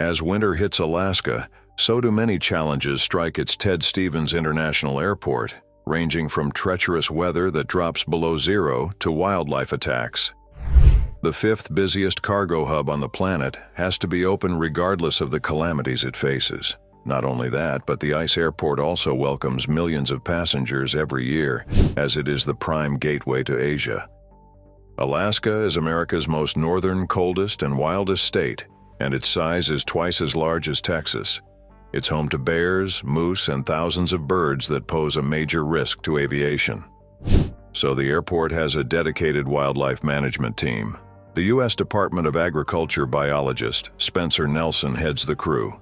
As winter hits Alaska, so do many challenges strike its Ted Stevens International Airport, ranging from treacherous weather that drops below zero to wildlife attacks. The fifth busiest cargo hub on the planet has to be open regardless of the calamities it faces. Not only that, but the ICE airport also welcomes millions of passengers every year, as it is the prime gateway to Asia. Alaska is America's most northern, coldest, and wildest state, and its size is twice as large as Texas. It's home to bears, moose, and thousands of birds that pose a major risk to aviation. So the airport has a dedicated wildlife management team. The U.S. Department of Agriculture biologist Spencer Nelson heads the crew.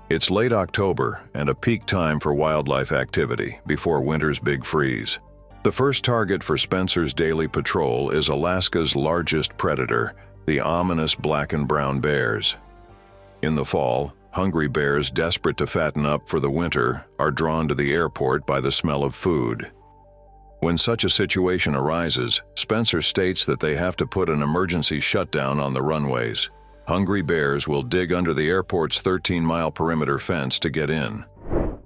It's late October and a peak time for wildlife activity before winter's big freeze. The first target for Spencer's daily patrol is Alaska's largest predator, the ominous black and brown bears. In the fall, hungry bears desperate to fatten up for the winter are drawn to the airport by the smell of food. When such a situation arises, Spencer states that they have to put an emergency shutdown on the runways. Hungry bears will dig under the airport's 13-mile perimeter fence to get in.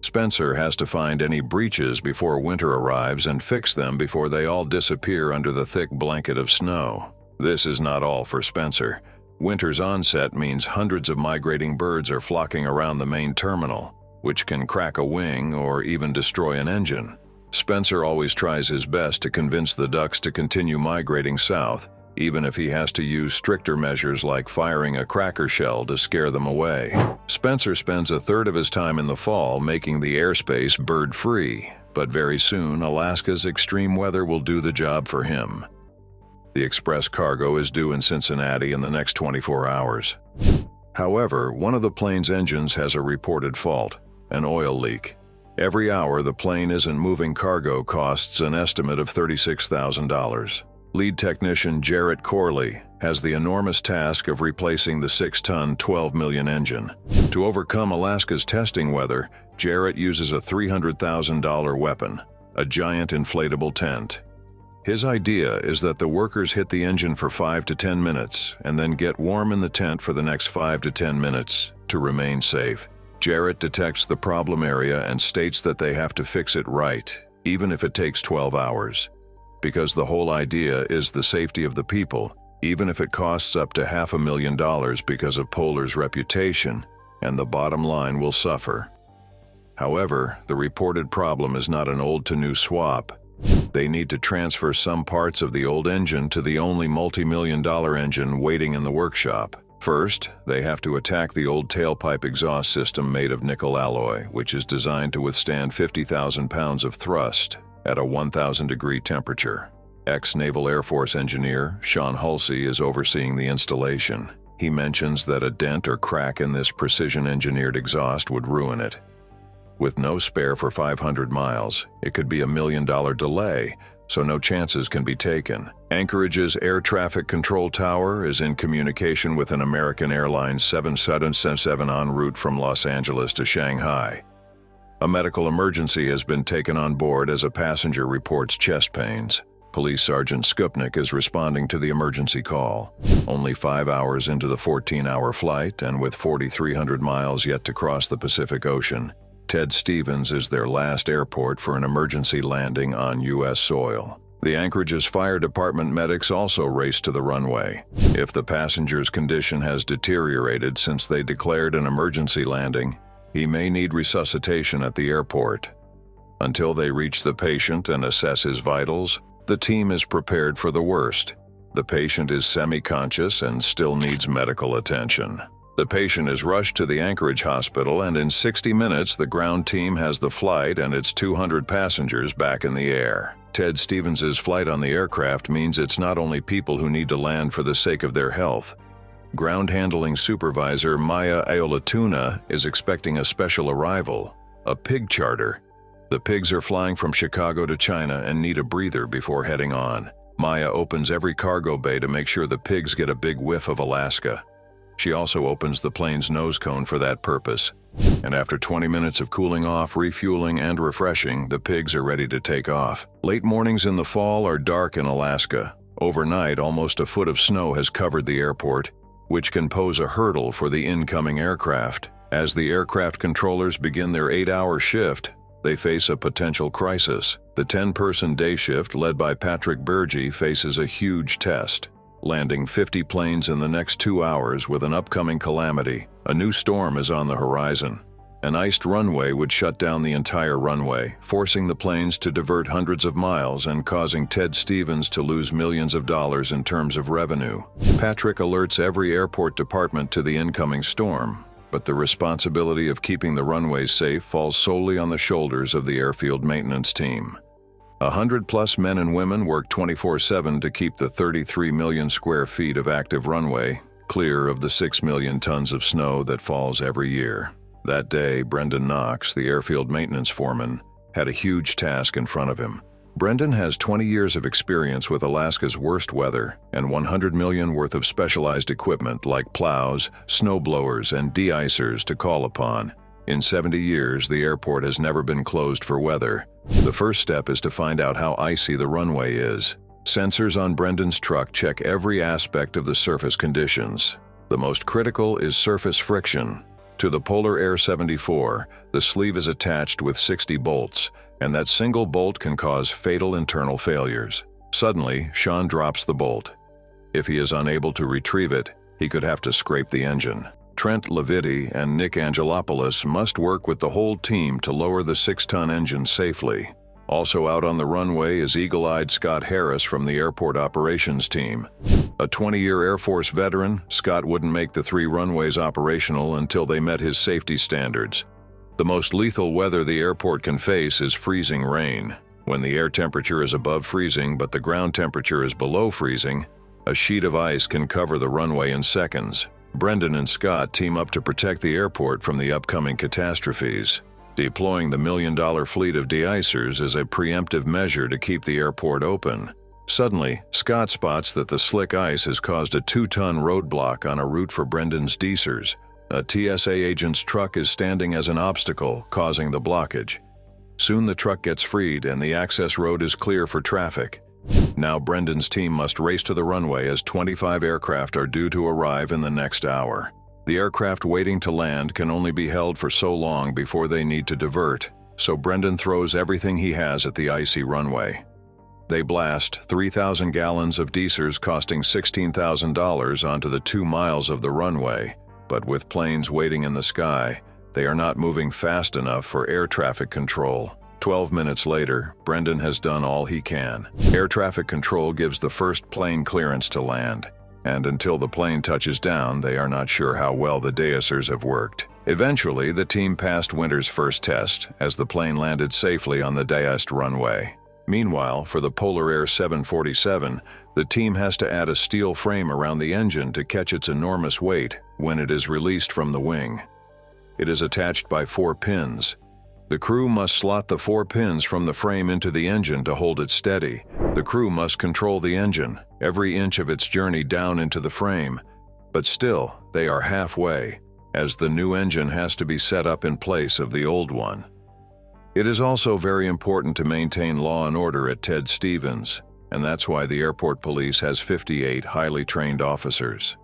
Spencer has to find any breaches before winter arrives and fix them before they all disappear under the thick blanket of snow. This is not all for Spencer. Winter's onset means hundreds of migrating birds are flocking around the main terminal, which can crack a wing or even destroy an engine. Spencer always tries his best to convince the ducks to continue migrating south, even if he has to use stricter measures like firing a cracker shell to scare them away. Spencer spends a third of his time in the fall making the airspace bird-free, but very soon Alaska's extreme weather will do the job for him. The express cargo is due in Cincinnati in the next 24 hours. However, one of the plane's engines has a reported fault, an oil leak. Every hour the plane isn't moving cargo costs an estimate of $36,000. Lead technician Jarrett Corley has the enormous task of replacing the 6-ton, $12 million engine. To overcome Alaska's testing weather, Jarrett uses a $300,000 weapon, a giant inflatable tent. His idea is that the workers hit the engine for 5 to 10 minutes and then get warm in the tent for the next 5 to 10 minutes to remain safe. Jarrett detects the problem area and states that they have to fix it right, even if it takes 12 hours. Because the whole idea is the safety of the people, even if it costs up to $500,000 because of Polar's reputation, and the bottom line will suffer. However, the reported problem is not an old-to-new swap. They need to transfer some parts of the old engine to the only multi-million-dollar engine waiting in the workshop. First, they have to attack the old tailpipe exhaust system made of nickel alloy, which is designed to withstand 50,000 pounds of thrust at a 1,000-degree temperature. Ex-Naval Air Force engineer Sean Hulsey is overseeing the installation. He mentions that a dent or crack in this precision-engineered exhaust would ruin it. With no spare for 500 miles, it could be $1 million delay, so no chances can be taken. Anchorage's air traffic control tower is in communication with an American Airlines 777 en route from Los Angeles to Shanghai. A medical emergency has been taken on board as a passenger reports chest pains. Police Sergeant Skupnik is responding to the emergency call. Only 5 hours into the 14-hour flight, and with 4,300 miles yet to cross the Pacific Ocean, Ted Stevens is their last airport for an emergency landing on U.S. soil. The Anchorage's fire department medics also race to the runway. If the passenger's condition has deteriorated since they declared an emergency landing, he may need resuscitation at the airport. Until they reach the patient and assess his vitals, the team is prepared for the worst. The patient is semi-conscious and still needs medical attention. The patient is rushed to the Anchorage hospital, and in 60 minutes the ground team has the flight and its 200 passengers back in the air. Ted Stevens's flight on the aircraft means it's not only people who need to land for the sake of their health. Ground handling supervisor Maya Ayolatuna is expecting a special arrival, a pig charter. The pigs are flying from Chicago to China and need a breather before heading on. Maya opens every cargo bay to make sure the pigs get a big whiff of Alaska. She also opens the plane's nose cone for that purpose. And after 20 minutes of cooling off, refueling, and refreshing, the pigs are ready to take off. Late mornings in the fall are dark in Alaska. Overnight, almost a foot of snow has covered the airport, which can pose a hurdle for the incoming aircraft. As the aircraft controllers begin their 8-hour shift, they face a potential crisis. The 10-person day shift led by Patrick Bergy faces a huge test, landing 50 planes in the next 2 hours with an upcoming calamity. A new storm is on the horizon. An iced runway would shut down the entire runway, forcing the planes to divert hundreds of miles and causing Ted Stevens to lose millions of dollars in terms of revenue. Patrick alerts every airport department to the incoming storm, but the responsibility of keeping the runways safe falls solely on the shoulders of the airfield maintenance team. 100+ men and women work 24/7 to keep the 33 million square feet of active runway clear of the 6 million tons of snow that falls every year. That day, Brendan Knox, the airfield maintenance foreman, had a huge task in front of him. Brendan has 20 years of experience with Alaska's worst weather and $100 million worth of specialized equipment like plows, snow blowers, and de-icers to call upon. In 70 years, the airport has never been closed for weather. The first step is to find out how icy the runway is. Sensors on Brendan's truck check every aspect of the surface conditions. The most critical is surface friction. To the Polar Air 74, the sleeve is attached with 60 bolts, and that single bolt can cause fatal internal failures. Suddenly, Sean drops the bolt. If he is unable to retrieve it, he could have to scrape the engine. Trent Leviti and Nick Angelopoulos must work with the whole team to lower the 6-ton engine safely. Also out on the runway is eagle-eyed Scott Harris from the airport operations team. A 20-year Air Force veteran, Scott wouldn't make the 3 runways operational until they met his safety standards. The most lethal weather the airport can face is freezing rain. When the air temperature is above freezing but the ground temperature is below freezing, a sheet of ice can cover the runway in seconds. Brendan and Scott team up to protect the airport from the upcoming catastrophes. Deploying the $1 million fleet of de-icers is a preemptive measure to keep the airport open. Suddenly, Scott spots that the slick ice has caused a 2-ton roadblock on a route for Brendan's de-icers. A TSA agent's truck is standing as an obstacle, causing the blockage. Soon the truck gets freed and the access road is clear for traffic. Now Brendan's team must race to the runway as 25 aircraft are due to arrive in the next hour. The aircraft waiting to land can only be held for so long before they need to divert, so Brendan throws everything he has at the icy runway. They blast 3,000 gallons of de-icers costing $16,000 onto the 2 miles of the runway, but with planes waiting in the sky, they are not moving fast enough for air traffic control. 12 minutes later, Brendan has done all he can. Air traffic control gives the first plane clearance to land, and until the plane touches down, they are not sure how well the de-icers have worked. Eventually, the team passed winter's first test as the plane landed safely on the de-iced runway. Meanwhile, for the Polar Air 747, the team has to add a steel frame around the engine to catch its enormous weight when it is released from the wing. It is attached by 4 pins. The crew must slot the 4 pins from the frame into the engine to hold it steady. The crew must control the engine, every inch of its journey down into the frame. But still, they are halfway, as the new engine has to be set up in place of the old one. It is also very important to maintain law and order at Ted Stevens, and that's why the airport police has 58 highly trained officers.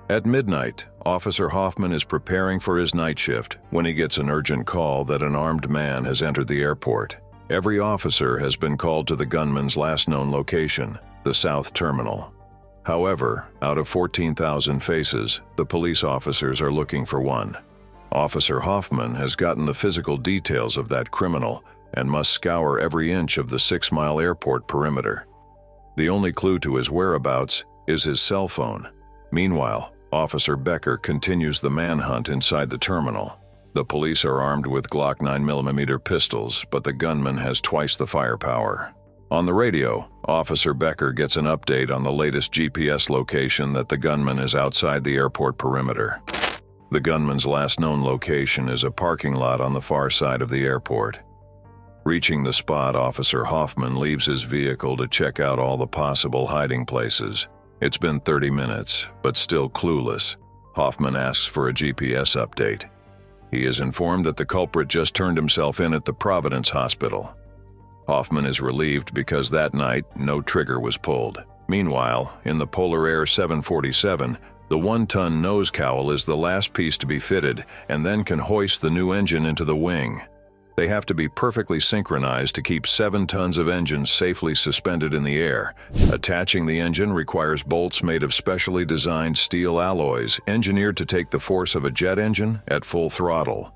At midnight, Officer Hoffman is preparing for his night shift when he gets an urgent call that an armed man has entered the airport. Every officer has been called to the gunman's last known location, the South Terminal. However, out of 14,000 faces, the police officers are looking for one. Officer Hoffman has gotten the physical details of that criminal and must scour every inch of the 6-mile airport perimeter. The only clue to his whereabouts is his cell phone. Meanwhile, Officer Becker continues the manhunt inside the terminal. The police are armed with Glock 9mm pistols, but the gunman has twice the firepower. On the radio, Officer Becker gets an update on the latest GPS location that the gunman is outside the airport perimeter. The gunman's last known location is a parking lot on the far side of the airport. Reaching the spot, Officer Hoffman leaves his vehicle to check out all the possible hiding places. It's been 30 minutes, but still clueless. Hoffman asks for a GPS update. He is informed that the culprit just turned himself in at the Providence Hospital. Hoffman is relieved because that night, no trigger was pulled. Meanwhile, in the Polar Air 747, The 1-ton nose cowl is the last piece to be fitted and then can hoist the new engine into the wing. They have to be perfectly synchronized to keep 7 tons of engine safely suspended in the air. Attaching the engine requires bolts made of specially designed steel alloys, engineered to take the force of a jet engine at full throttle.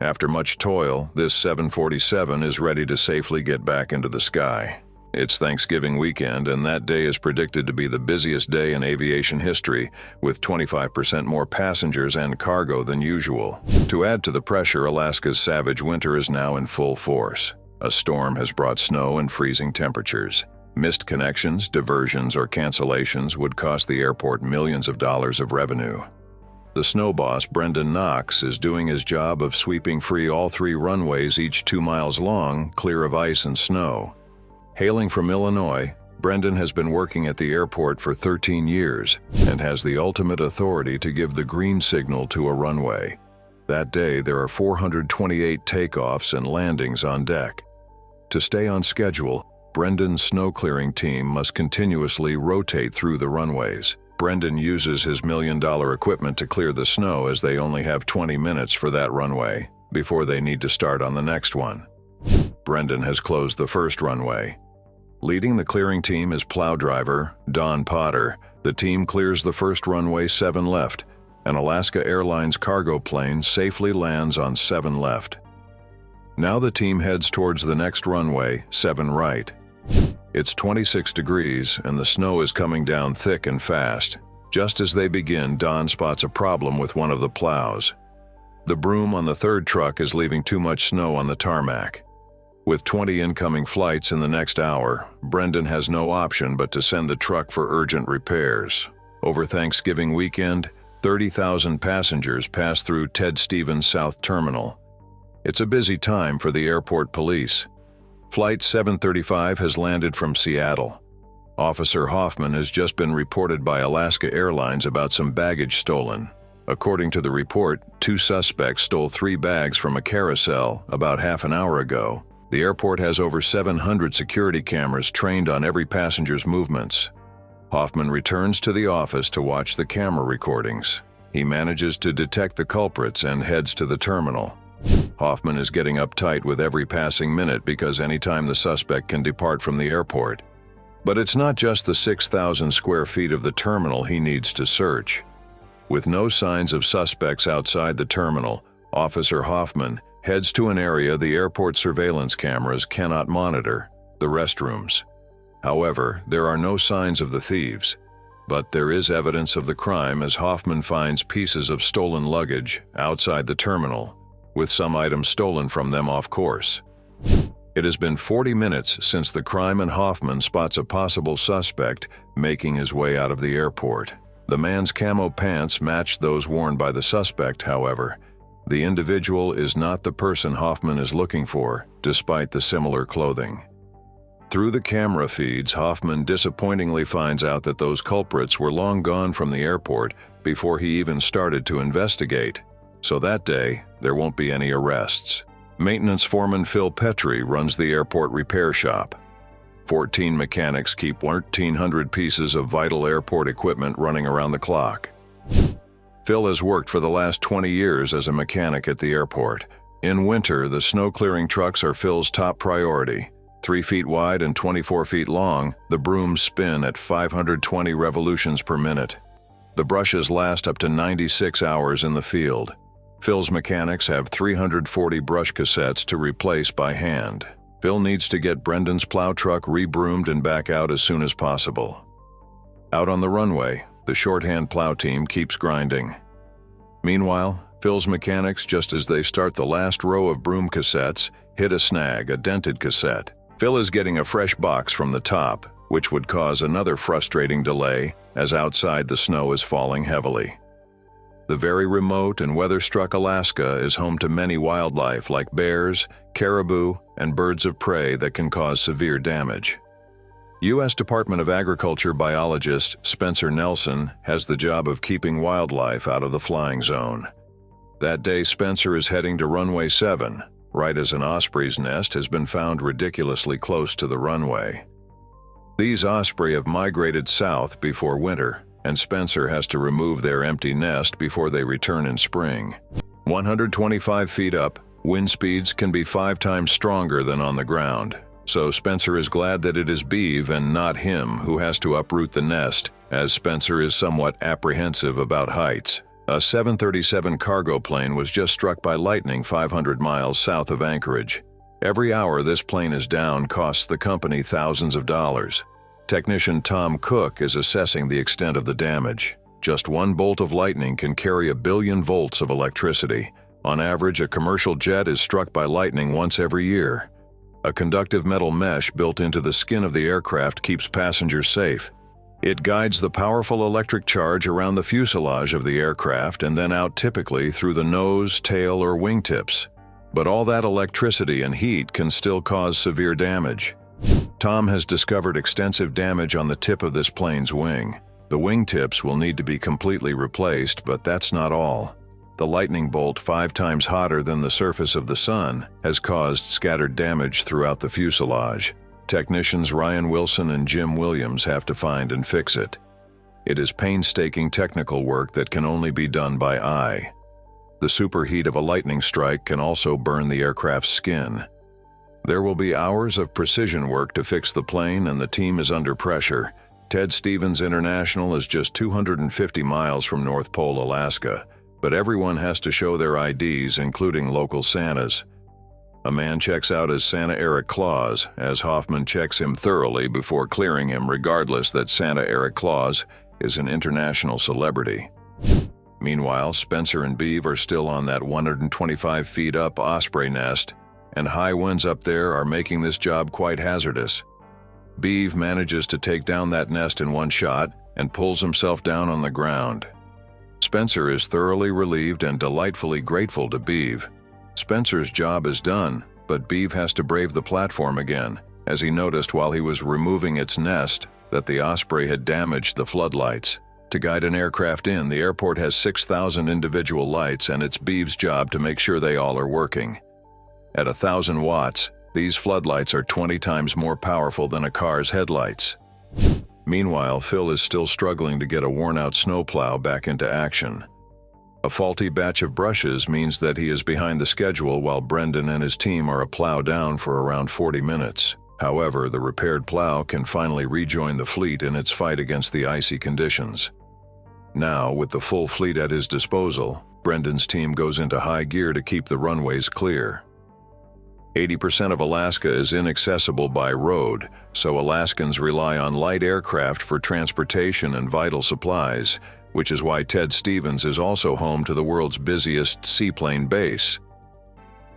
After much toil, this 747 is ready to safely get back into the sky. It's Thanksgiving weekend, and that day is predicted to be the busiest day in aviation history, with 25% more passengers and cargo than usual. To add to the pressure, Alaska's savage winter is now in full force. A storm has brought snow and freezing temperatures. Missed connections, diversions, or cancellations would cost the airport millions of dollars of revenue. The snow boss, Brendan Knox, is doing his job of sweeping free all 3 runways, each 2 miles long, clear of ice and snow. Hailing from Illinois, Brendan has been working at the airport for 13 years and has the ultimate authority to give the green signal to a runway. That day, there are 428 takeoffs and landings on deck. To stay on schedule, Brendan's snow clearing team must continuously rotate through the runways. Brendan uses his $1 million equipment to clear the snow, as they only have 20 minutes for that runway before they need to start on the next one. Brendan has closed the first runway. Leading the clearing team is plow driver Don Potter. The team clears the first runway 7 left. An Alaska Airlines cargo plane safely lands on 7 left. Now the team heads towards the next runway, 7 right. It's 26 degrees and the snow is coming down thick and fast. Just as they begin, Don spots a problem with one of the plows. The broom on the 3rd truck is leaving too much snow on the tarmac. With 20 incoming flights in the next hour, Brendan has no option but to send the truck for urgent repairs. Over Thanksgiving weekend, 30,000 passengers pass through Ted Stevens South Terminal. It's a busy time for the airport police. Flight 735 has landed from Seattle. Officer Hoffman has just been reported by Alaska Airlines about some baggage stolen. According to the report, 2 suspects stole 3 bags from a carousel about half an hour ago. The airport has over 700 security cameras trained on every passenger's movements. Hoffman returns to the office to watch the camera recordings. He manages to detect the culprits and heads to the terminal. Hoffman is getting uptight with every passing minute because anytime the suspect can depart from the airport. But it's not just the 6,000 square feet of the terminal he needs to search. With no signs of suspects outside the terminal, Officer Hoffman heads to an area the airport surveillance cameras cannot monitor, the restrooms. However, there are no signs of the thieves, but there is evidence of the crime as Hoffman finds pieces of stolen luggage outside the terminal, with some items stolen from them off course. It has been 40 minutes since the crime and Hoffman spots a possible suspect making his way out of the airport. The man's camo pants match those worn by the suspect, however. The individual is not the person Hoffman is looking for, despite the similar clothing. Through the camera feeds, Hoffman disappointingly finds out that those culprits were long gone from the airport before he even started to investigate. So that day, there won't be any arrests. Maintenance foreman Phil Petrie runs the airport repair shop. 14 mechanics keep 1,300 pieces of vital airport equipment running around the clock. Phil has worked for the last 20 years as a mechanic at the airport. In winter, the snow-clearing trucks are Phil's top priority. 3 feet wide and 24 feet long, the brooms spin at 520 revolutions per minute. The brushes last up to 96 hours in the field. Phil's mechanics have 340 brush cassettes to replace by hand. Phil needs to get Brendan's plow truck re-broomed and back out as soon as possible. Out on the runway, the shorthand plow team keeps grinding. Meanwhile, Phil's mechanics, just as they start the last row of broom cassettes, hit a snag, a dented cassette. Phil is getting a fresh box from the top, which would cause another frustrating delay as outside the snow is falling heavily. The very remote and weather-struck Alaska is home to many wildlife like bears, caribou, and birds of prey that can cause severe damage. U.S. Department of Agriculture biologist Spencer Nelson has the job of keeping wildlife out of the flying zone. That day, Spencer is heading to runway 7, right as an osprey's nest has been found ridiculously close to the runway. These osprey have migrated south before winter. and Spencer has to remove their empty nest before they return in spring. 125 feet up, wind speeds can be 5 times stronger than on the ground, so Spencer is glad that it is Beeve and not him who has to uproot the nest, as Spencer is somewhat apprehensive about heights. A 737 cargo plane was just struck by lightning 500 miles south of Anchorage. Every hour this plane is down costs the company thousands of dollars. Technician Tom Cook is assessing the extent of the damage. Just one bolt of lightning can carry 1 billion volts of electricity. On average, a commercial jet is struck by lightning once every year. A conductive metal mesh built into the skin of the aircraft keeps passengers safe. It guides the powerful electric charge around the fuselage of the aircraft and then out typically through the nose, tail, or wingtips. But all that electricity and heat can still cause severe damage. Tom has discovered extensive damage on the tip of this plane's wing. The wingtips will need to be completely replaced, but that's not all. The lightning bolt, 5 times hotter than the surface of the sun, has caused scattered damage throughout the fuselage. Technicians Ryan Wilson and Jim Williams have to find and fix it. It is painstaking technical work that can only be done by eye. The superheat of a lightning strike can also burn the aircraft's skin. There will be hours of precision work to fix the plane, and the team is under pressure. Ted Stevens International is just 250 miles from North Pole, Alaska, but everyone has to show their IDs, including local Santas. A man checks out as Santa Eric Claus, as Hoffman checks him thoroughly before clearing him, regardless that Santa Eric Claus is an international celebrity. Meanwhile, Spencer and Beeve are still on that 125 feet up Osprey nest, and high winds up there are making this job quite hazardous. Beeve manages to take down that nest in one shot and pulls himself down on the ground. Spencer is thoroughly relieved and delightfully grateful to Beeve. Spencer's job is done, but Beeve has to brave the platform again, as he noticed while he was removing its nest that the Osprey had damaged the floodlights. To guide an aircraft in, the airport has 6,000 individual lights, and it's Beeve's job to make sure they all are working. At 1,000 watts, these floodlights are 20 times more powerful than a car's headlights. Meanwhile, Phil is still struggling to get a worn-out snowplow back into action. A faulty batch of brushes means that he is behind the schedule while Brendan and his team are a plow down for around 40 minutes. However, the repaired plow can finally rejoin the fleet in its fight against the icy conditions. Now, with the full fleet at his disposal, Brendan's team goes into high gear to keep the runways clear. 80% of Alaska is inaccessible by road, so Alaskans rely on light aircraft for transportation and vital supplies, which is why Ted Stevens is also home to the world's busiest seaplane base.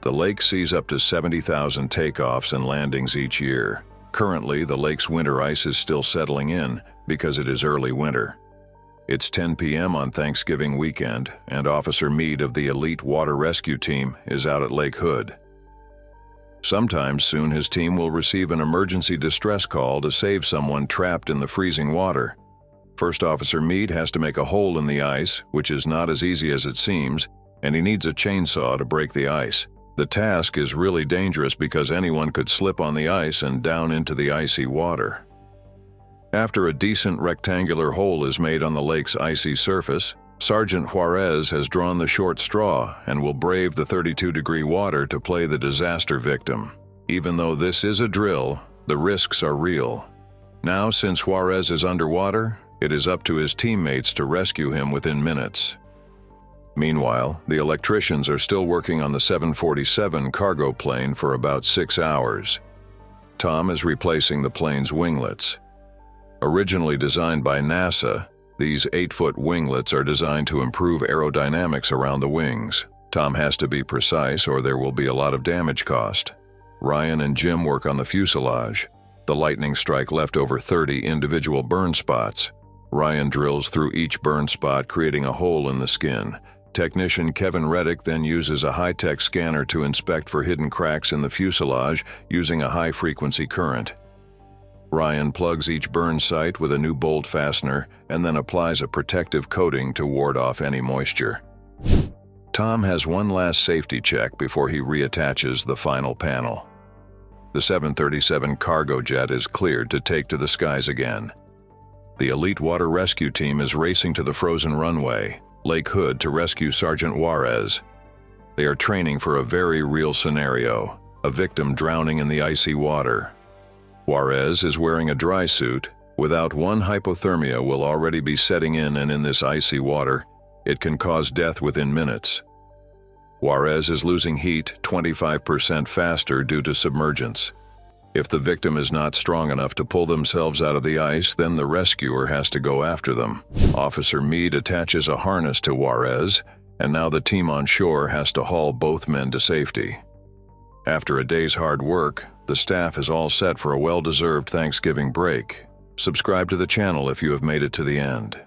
The lake sees up to 70,000 takeoffs and landings each year. Currently, the lake's winter ice is still settling in because it is early winter. It's 10 p.m. on Thanksgiving weekend, and Officer Meade of the elite water rescue team is out at Lake Hood. Sometime soon his team will receive an emergency distress call to save someone trapped in the freezing water. First Officer Meade has to make a hole in the ice, which is not as easy as it seems, and he needs a chainsaw to break the ice. The task is really dangerous because anyone could slip on the ice and down into the icy water. After a decent rectangular hole is made on the lake's icy surface, Sergeant Juarez has drawn the short straw and will brave the 32-degree water to play the disaster victim. Even though this is a drill, the risks are real. Now, since Juarez is underwater, it is up to his teammates to rescue him within minutes. Meanwhile, the electricians are still working on the 747 cargo plane for about 6 hours. Tom is replacing the plane's winglets. Originally designed by NASA, these 8-foot winglets are designed to improve aerodynamics around the wings. Tom has to be precise or there will be a lot of damage caused. Ryan and Jim work on the fuselage. The lightning strike left over 30 individual burn spots. Ryan drills through each burn spot, creating a hole in the skin. Technician Kevin Reddick then uses a high-tech scanner to inspect for hidden cracks in the fuselage using a high-frequency current. Ryan plugs each burn site with a new bolt fastener and then applies a protective coating to ward off any moisture. Tom has one last safety check before he reattaches the final panel. The 737 cargo jet is cleared to take to the skies again. The elite water rescue team is racing to the frozen runway, Lake Hood, to rescue Sergeant Juarez. They are training for a very real scenario, a victim drowning in the icy water. Juarez is wearing a dry suit. Without one, hypothermia will already be setting in, and in this icy water, it can cause death within minutes. Juarez is losing heat 25% faster due to submergence. If the victim is not strong enough to pull themselves out of the ice, then the rescuer has to go after them. Officer Meade attaches a harness to Juarez, and now the team on shore has to haul both men to safety. After a day's hard work, the staff is all set for a well-deserved Thanksgiving break. Subscribe to the channel if you have made it to the end.